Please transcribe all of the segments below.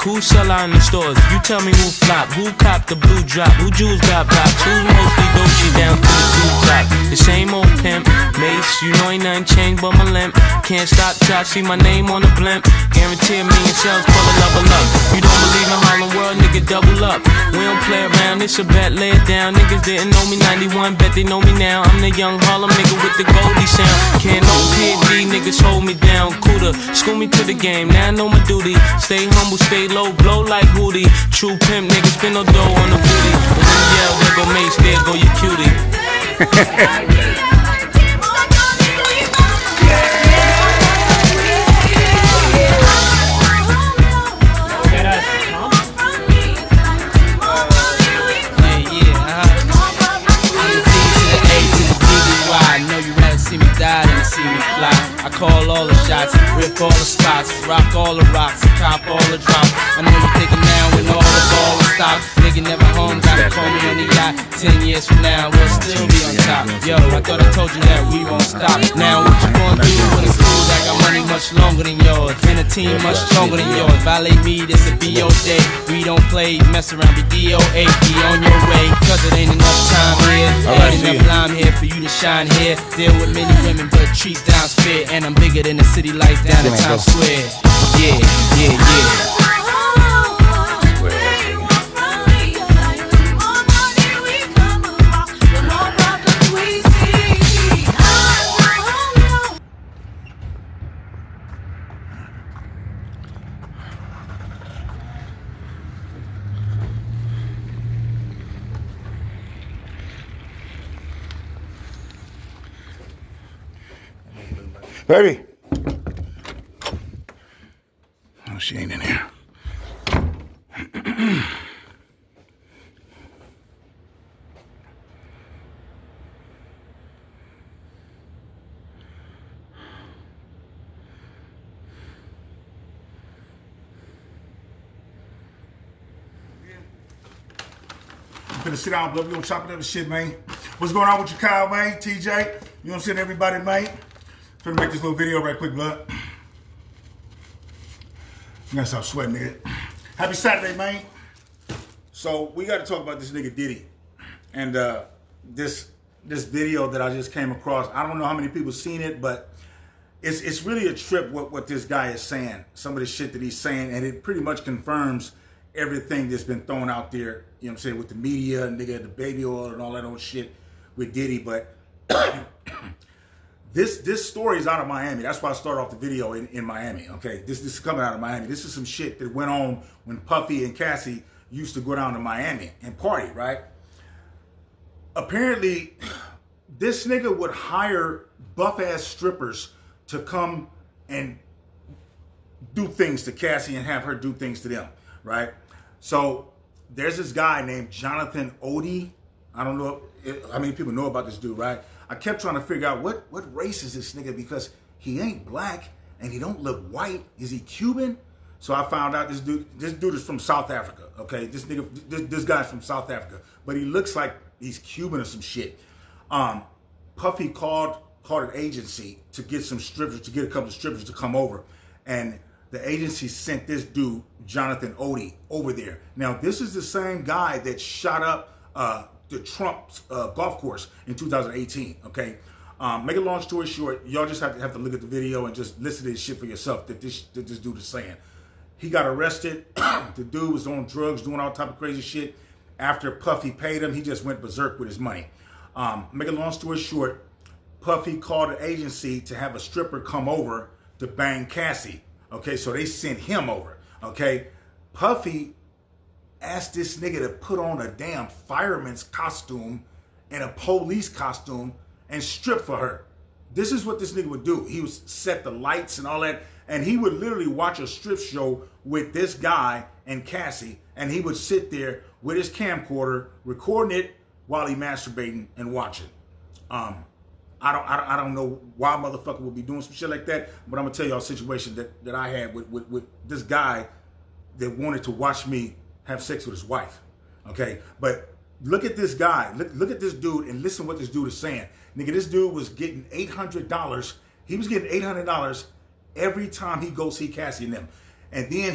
Who sell out in the stores? You tell me who flop. Who cop the blue drop? Who jewels got pops? Who's mostly Dolce down to the two top? The same old pimp. Mace, you know ain't nothing changed but my limp. Can't stop till I see my name on the blimp. Guarantee a million sales, pull a level up. You don't believe in Harlem World, nigga, double up. We don't play around, it's a bet, lay it down. Niggas didn't know me 91, bet they know me now. I'm the young Harlem nigga with the Goldie sound. Can't no PD, niggas hold me down. Cooler, school me to the game, now I know my duty. Stay humble, stay low, blow like Oddi. True pimp, niggas spin no dough on the booty. When you yell, there go Mace, there go your cutie. See me fly. I call all the shots, rip all the spots, rock all the rocks, cop all the drops. I know you thinking now when all the ball is stopped. Nigga never home, gotta call me on the yacht. 10 years from now, we'll still be on top. Yo, I thought I told you that we won't stop. Now what you gonna do when it's cool? I got money much longer than yours, and a team much stronger than yours. Violate me, this a BO day. We don't play, mess around, be DOA. Be on your way, cause it ain't enough time here. Ain't enough lime here for you to shine here. Deal with many women, but treat down's fair. And I'm bigger than the city lights down in Times Square. Yeah, yeah, yeah. Baby. Oh, she ain't in here. I'm finna sit down, bro. We gonna chop it up and shit, man. What's going on with you, Kyle, man? TJ? You know what I'm saying, everybody, man? Finna make this little video right quick, blood. You gotta stop sweating, nigga. Happy Saturday, man. So we gotta talk about this nigga Diddy. And this video that I just came across. I don't know how many people seen it, but it's really a trip what this guy is saying. Some of the shit that he's saying, and it pretty much confirms everything that's been thrown out there, you know what I'm saying, with the media, nigga, the baby oil and all that old shit with Diddy. But This story is out of Miami. That's why I started off the video in Miami, okay? This is coming out of Miami. This is some shit that went on when Puffy and Cassie used to go down to Miami and party, right? Apparently, this nigga would hire buff-ass strippers to come and do things to Cassie and have her do things to them, right? So there's this guy named Jonathan Oddi. I don't know how many people know about this dude, right? I kept trying to figure out what race is this nigga, because he ain't black and he don't look white. Is he Cuban? So I found out this dude is from South Africa. Okay, this guy's from South Africa, but he looks like he's Cuban or some shit. Puffy called an agency to get some strippers, to get a couple of strippers to come over, and the agency sent this dude Jonathan Oddi over there. Now this is the same guy that shot up the Trump golf course in 2018, okay? Make a long story short, y'all just have to look at the video and just listen to this shit for yourself that this dude is saying. He got arrested. The dude was on drugs, doing all type of crazy shit. After Puffy paid him, he just went berserk with his money. Make a long story short, Puffy called an agency to have a stripper come over to bang Cassie, okay? So they sent him over, okay? Puffy asked this nigga to put on a damn fireman's costume and a police costume and strip for her. This is what this nigga would do. He would set the lights and all that, and he would literally watch a strip show with this guy and Cassie, and he would sit there with his camcorder recording it while he masturbating and watching. I don't know why motherfucker would be doing some shit like that, but I'm gonna tell y'all a situation that I had with this guy that wanted to watch me have sex with his wife, okay? But look at this guy, look at this dude, and listen what this dude is saying. Nigga, this dude was getting $800. He was getting $800 every time he go see Cassie and them. And then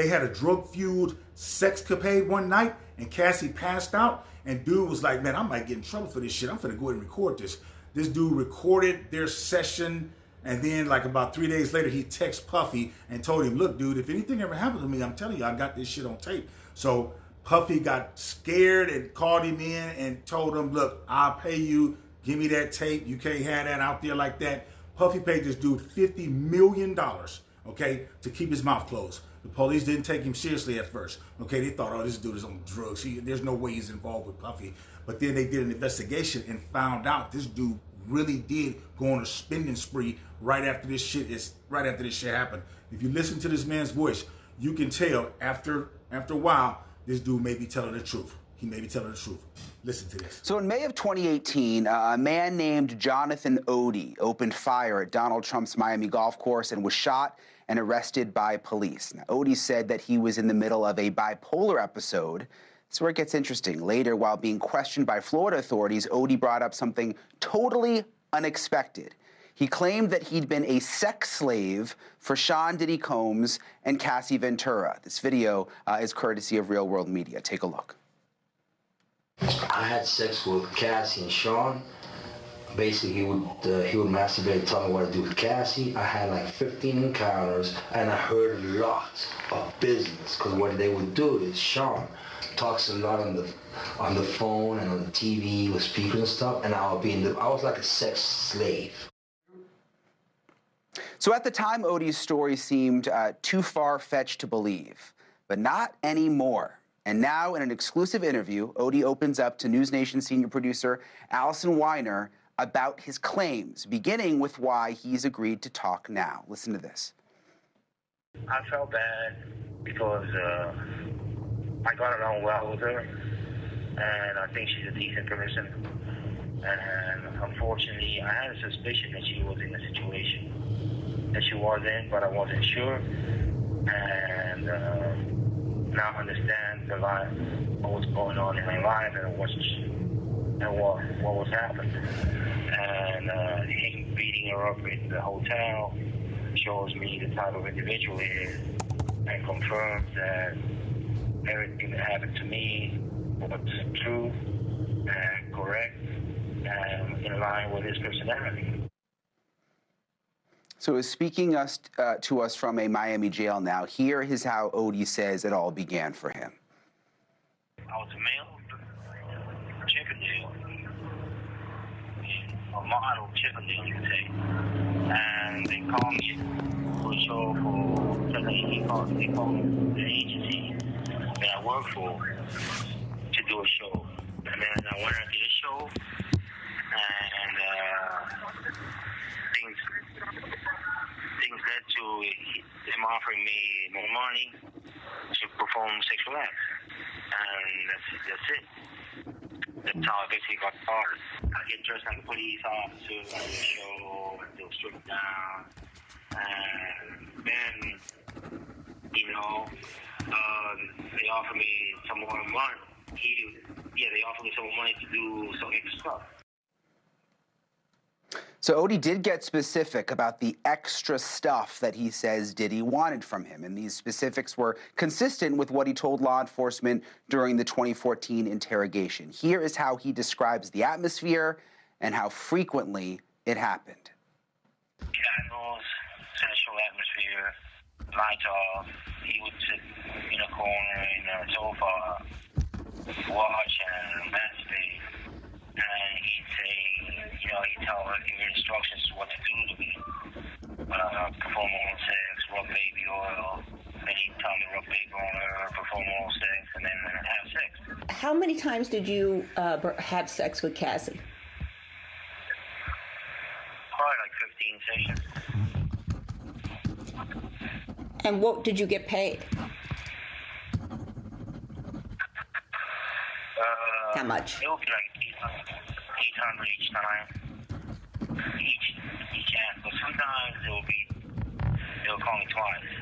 they had a drug-fueled sexcapade one night, and Cassie passed out, and dude was like, man, I might get in trouble for this shit. I'm finna go ahead and record this. This dude recorded their session, and then like about 3 days later, he texted Puffy and told him, look, dude, if anything ever happened to me, I'm telling you, I got this shit on tape. So Puffy got scared and called him in and told him, look, I'll pay you. Give me that tape. You can't have that out there like that. Puffy paid this dude $50 million, okay, to keep his mouth closed. The police didn't take him seriously at first. Okay, they thought, oh, this dude is on drugs. There's no way he's involved with Puffy. But then they did an investigation and found out this dude really did go on a spending spree right after this shit happened. If you listen to this man's voice, you can tell after a while, this dude may be telling the truth. He may be telling the truth. Listen to this. So in May of 2018, a man named Jonathan Oddi opened fire at Donald Trump's Miami golf course and was shot and arrested by police. Now, Oddi said that he was in the middle of a bipolar episode. That's where it gets interesting. Later, while being questioned by Florida authorities, Oddi brought up something totally unexpected. He claimed that he'd been a sex slave for Sean Diddy Combs and Cassie Ventura. This video is courtesy of Real World Media. Take a look. I had sex with Cassie and Sean. Basically, he would masturbate, tell me what to do with Cassie. I had like 15 encounters, and I heard a lot of business. Because what they would do is Sean talks a lot on the phone and on the TV with speakers and stuff, and I was like a sex slave. So at the time, Oddi's story seemed too far-fetched to believe, but not anymore. And now, in an exclusive interview, Oddi opens up to News Nation senior producer Allison Weiner about his claims, beginning with why he's agreed to talk now. Listen to this. I felt bad because I got along well with her, and I think she's a decent person. And unfortunately, I had a suspicion that she was in a situation that she was in, but I wasn't sure. And now I understand what was going on in my life and what was happening. And him beating her up in the hotel shows me the type of individual he is, and confirms that everything that happened to me was true and correct and in line with his personality. So speaking to us from a Miami jail now, here is how Oddi says it all began for him. I was a male Chippendale, a model Chippendale, you could say. And they called me for a show they called the agency that I work for to do a show. And then I went and did a show, and things led to them offering me more money to perform sexual acts. And that's it. That's how I basically got started. I get dressed like a police officer, I do a show, and they'll strip down. And then, they offer me some more money. They offer me some more money to do some extra stuff. So Oddi did get specific about the extra stuff that he says Diddy wanted from him, and these specifics were consistent with what he told law enforcement during the 2014 interrogation. Here is how he describes the atmosphere and how frequently it happened. Candles, sensual atmosphere, lights off. He would sit in a corner in a sofa, watch and masturbate. And he'd say, he'd tell her, give her instructions what to do to me. Perform oral sex, rub baby oil. Then he'd tell me rub baby on her, perform oral sex, and then have sex. How many times did you have sex with Cassie? Probably like 15 sessions. And what did you get paid? How much? It would be like 800 each time. Each act. But sometimes they'll call me twice.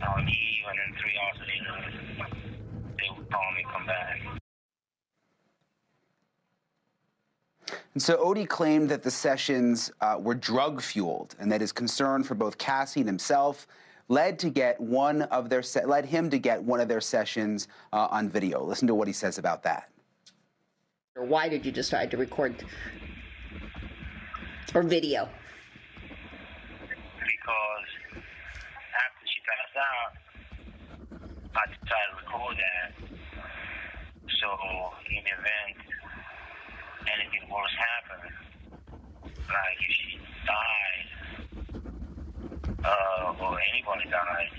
I'll leave, and then 3 hours later, they'll call me, come back. And so Oddi claimed that the sessions were drug-fueled and that his concern for both Cassie and himself led him to get one of their sessions on video. Listen to what he says about that. Why did you decide to record or video? Because after she passed out, I decided to record that. So in the event anything worse happened, like if she died, or anybody died,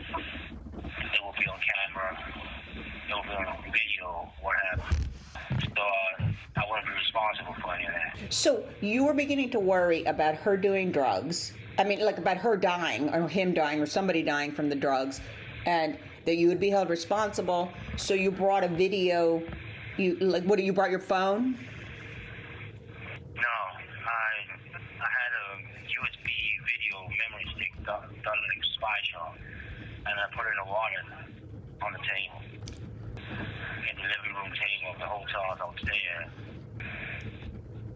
it will be on camera, it will be on video, what happened. So I wouldn't be responsible for any of that. So you were beginning to worry about her doing drugs. I mean, like about her dying or him dying or somebody dying from the drugs, and that you would be held responsible. So you brought a video. You brought your phone? No, I had a USB video memory stick done like spy shot, and I put it in a wallet on the table, in the living room table of the hotel I was staying at.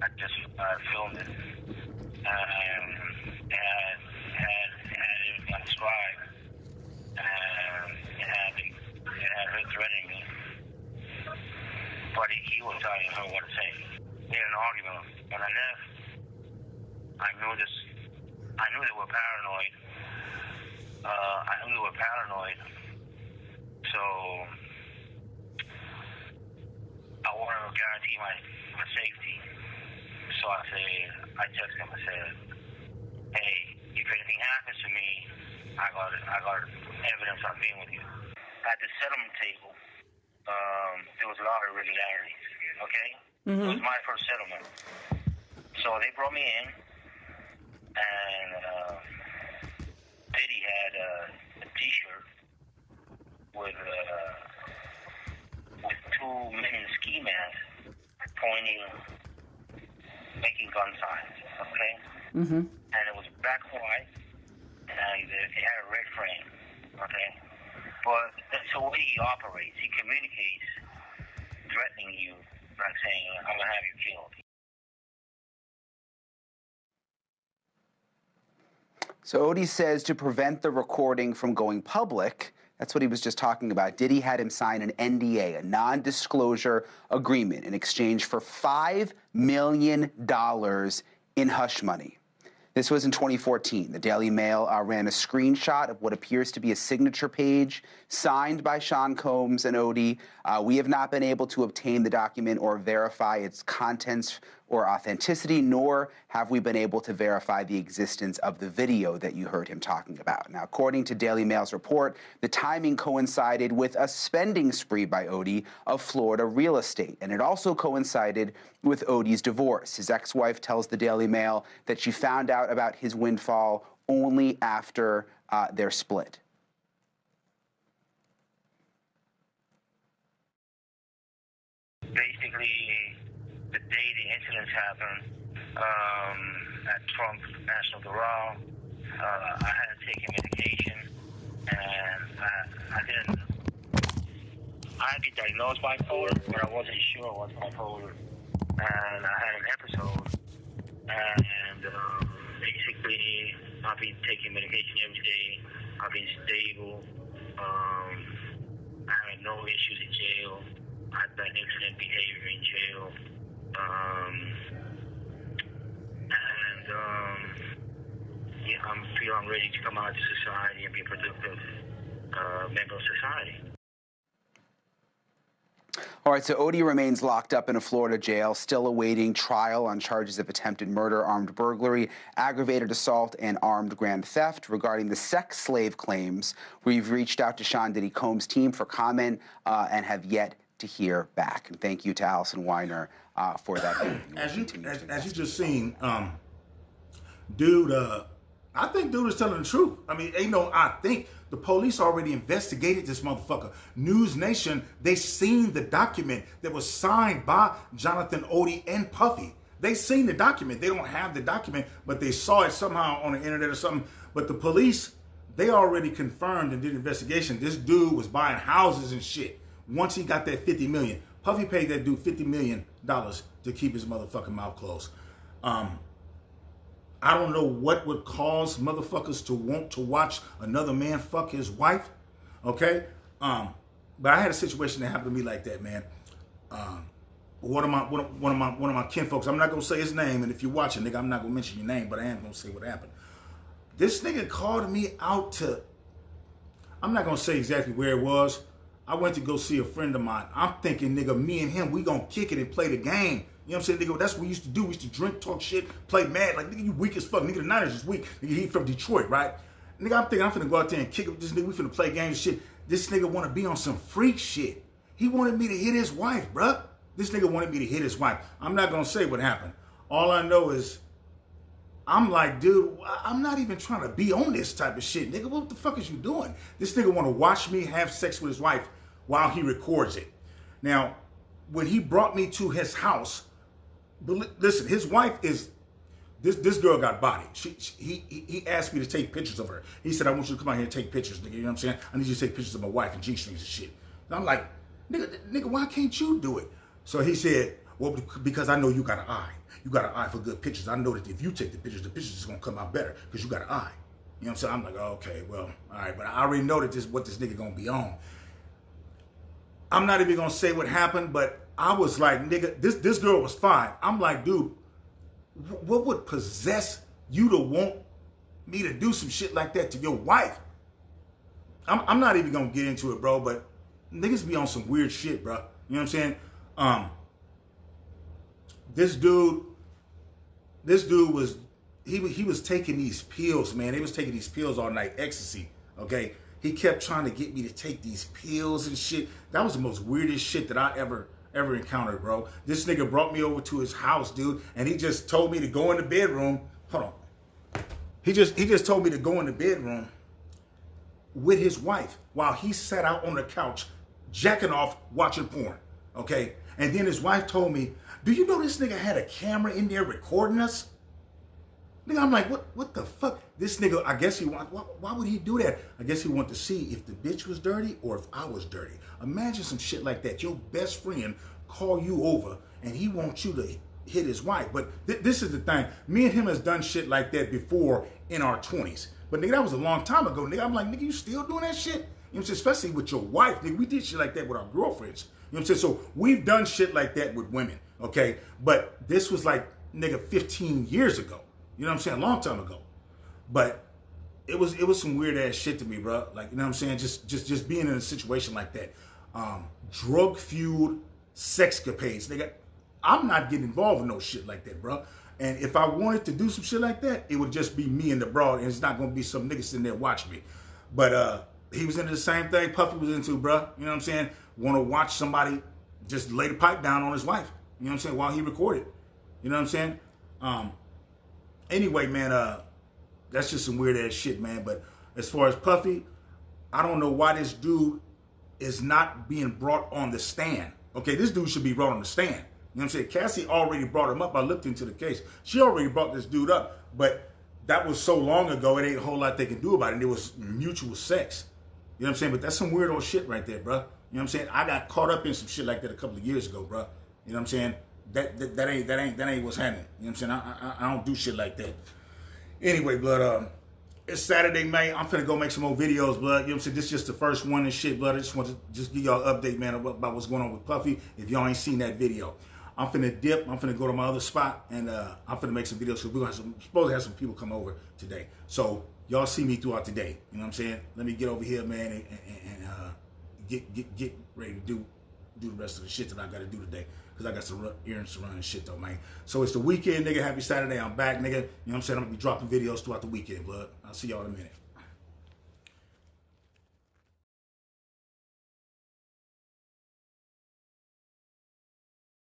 I just filmed it, and it had everything I described, and it had her threatening me. But he was telling her what to say. We had an argument. When I left, I knew they were paranoid. So I wanted to guarantee my safety. So I texted him. I said, "Hey, if anything happens to me, I got evidence I've been with you." At the settlement table, there was a lot of irregularities. Okay, It was my first settlement. So they brought me in, and Diddy had a T-shirt with two men in ski masks pointing, making gun signs. Okay, and it was black and white, and it had a red frame. Okay, but that's the way he operates. He communicates, threatening you, like saying, "I'm gonna have you killed." So Oddi says to prevent the recording from going public, that's what he was just talking about, Diddy had him sign an NDA, a non-disclosure agreement, in exchange for $5 million in hush money. This was in 2014. The Daily Mail ran a screenshot of what appears to be a signature page signed by Sean Combs and Oddi. We have not been able to obtain the document or verify its contents or authenticity, nor have we been able to verify the existence of the video that you heard him talking about. Now, according to Daily Mail's report, the timing coincided with a spending spree by Oddi of Florida real estate, and it also coincided with Oddi's divorce. His ex-wife tells the Daily Mail that she found out about his windfall only after their split. Basically, the day the incidents happened at Trump National Doral, I had to take medication, and I had been diagnosed bipolar, but I wasn't sure I was bipolar, and I had an episode, and basically, I've been taking medication every day. I've been stable. I had no issues in jail. I've done excellent behavior in jail. I feel I'm ready to come out to society and be a productive member of society. All right, so Oddi remains locked up in a Florida jail, still awaiting trial on charges of attempted murder, armed burglary, aggravated assault, and armed grand theft. Regarding the sex slave claims, we've reached out to Sean Diddy Combs' team for comment and have yet to hear back. And thank you to Allison Weiner for that. As you just seen, dude, I think dude is telling the truth. I mean, I think the police already investigated this motherfucker. News Nation, they seen the document that was signed by Jonathan, Oddi, and Puffy. They seen the document. They don't have the document, but they saw it somehow on the internet or something. But the police, they already confirmed and did an investigation. This dude was buying houses and shit. Once he got that $50 million, Puffy paid that dude $50 million to keep his motherfucking mouth closed. I don't know what would cause motherfuckers to want to watch another man fuck his wife. Okay? But I had a situation that happened to me like that, man. One of my kinfolks, I'm not gonna say his name, and if you're watching, nigga, I'm not gonna mention your name, but I am gonna say what happened. This nigga called me out to, I'm not gonna say exactly where it was. I went to go see a friend of mine. I'm thinking, nigga, me and him, we gonna kick it and play the game. You know what I'm saying, nigga? That's what we used to do. We used to drink, talk shit, play mad. Like, nigga, you weak as fuck. Nigga, the Niners is weak. Nigga, he from Detroit, right? Nigga, I'm thinking I'm finna go out there and kick it with this nigga. We finna play games and shit. This nigga wanna be on some freak shit. He wanted me to hit his wife, bruh. This nigga wanted me to hit his wife. I'm not gonna say what happened. All I know is, I'm like, dude, I'm not even trying to be on this type of shit. Nigga, what the fuck is you doing? This nigga wanna watch me have sex with his wife while he records it. Now, when he brought me to his house, listen, his wife is, this girl got body. He asked me to take pictures of her. He said, I want you to come out here and take pictures, nigga. You know what I'm saying? I need you to take pictures of my wife and G-strings and shit. And I'm like, nigga, why can't you do it? So he said, well, because I know you got an eye. You got an eye for good pictures. I know that if you take the pictures is gonna come out better because you got an eye. You know what I'm saying? I'm like, oh, okay, well, all right. But I already know that what this nigga gonna be on. I'm not even gonna say what happened, but I was like, nigga, this girl was fine. I'm like, dude, what would possess you to want me to do some shit like that to your wife? I'm not even gonna get into it, bro, but niggas be on some weird shit, bro. You know what I'm saying? This dude was, he was taking these pills, man. They was taking these pills all night, ecstasy, okay? He kept trying to get me to take these pills and shit. That was the most weirdest shit that I ever encountered, bro. This nigga brought me over to his house, dude, and he just told me to go in the bedroom. Hold on. He just told me to go in the bedroom with his wife while he sat out on the couch jacking off watching porn, okay? And then his wife told me, do you know this nigga had a camera in there recording us? Nigga, I'm like, what the fuck? This nigga, I guess why would he do that? I guess he wanted to see if the bitch was dirty or if I was dirty. Imagine some shit like that. Your best friend call you over and he wants you to hit his wife. But this is the thing. Me and him has done shit like that before in our 20s. But nigga, that was a long time ago, nigga. I'm like, nigga, you still doing that shit? You know what I'm saying? Especially with your wife, nigga. We did shit like that with our girlfriends. You know what I'm saying? So we've done shit like that with women, okay? But this was like, nigga, 15 years ago. You know what I'm saying? A long time ago. But it was some weird ass shit to me, bro. Like, you know what I'm saying? Just being in a situation like that. Drug-fueled sexcapades, nigga. I'm not getting involved in no shit like that, bro. And if I wanted to do some shit like that, it would just be me and the broad, and it's not gonna be some nigga sitting there watching me. But he was into the same thing Puffy was into, bro. You know what I'm saying? Want to watch somebody just lay the pipe down on his wife. You know what I'm saying? While he recorded. You know what I'm saying? Anyway, man, that's just some weird ass shit, man. But as far as Puffy, I don't know why this dude is not being brought on the stand. Okay, this dude should be brought on the stand. You know what I'm saying? Cassie already brought him up. I looked into the case. She already brought this dude up, but that was so long ago, it ain't a whole lot they can do about it. And it was mutual sex. You know what I'm saying? But that's some weird old shit right there, bro. You know what I'm saying? I got caught up in some shit like that a couple of years ago, bro. You know what I'm saying? That ain't what's happening. You know what I'm saying? I don't do shit like that. Anyway, blood, it's Saturday, man. I'm finna go make some more videos, blood. You know what I'm saying? This is just the first one and shit, blood. I just want to just give y'all an update, man, about what's going on with Puffy. If y'all ain't seen that video, I'm finna dip. I'm finna go to my other spot, and I'm finna make some videos. So we're supposed to have some people come over today. So y'all see me throughout the day. You know what I'm saying? Let me get over here, man, and get ready to do the rest of the shit that I got to do today. Because I got some errands to run and shit, though, man. So it's the weekend, nigga. Happy Saturday. I'm back, nigga. You know what I'm saying? I'm going to be dropping videos throughout the weekend, blood. I'll see y'all in a minute.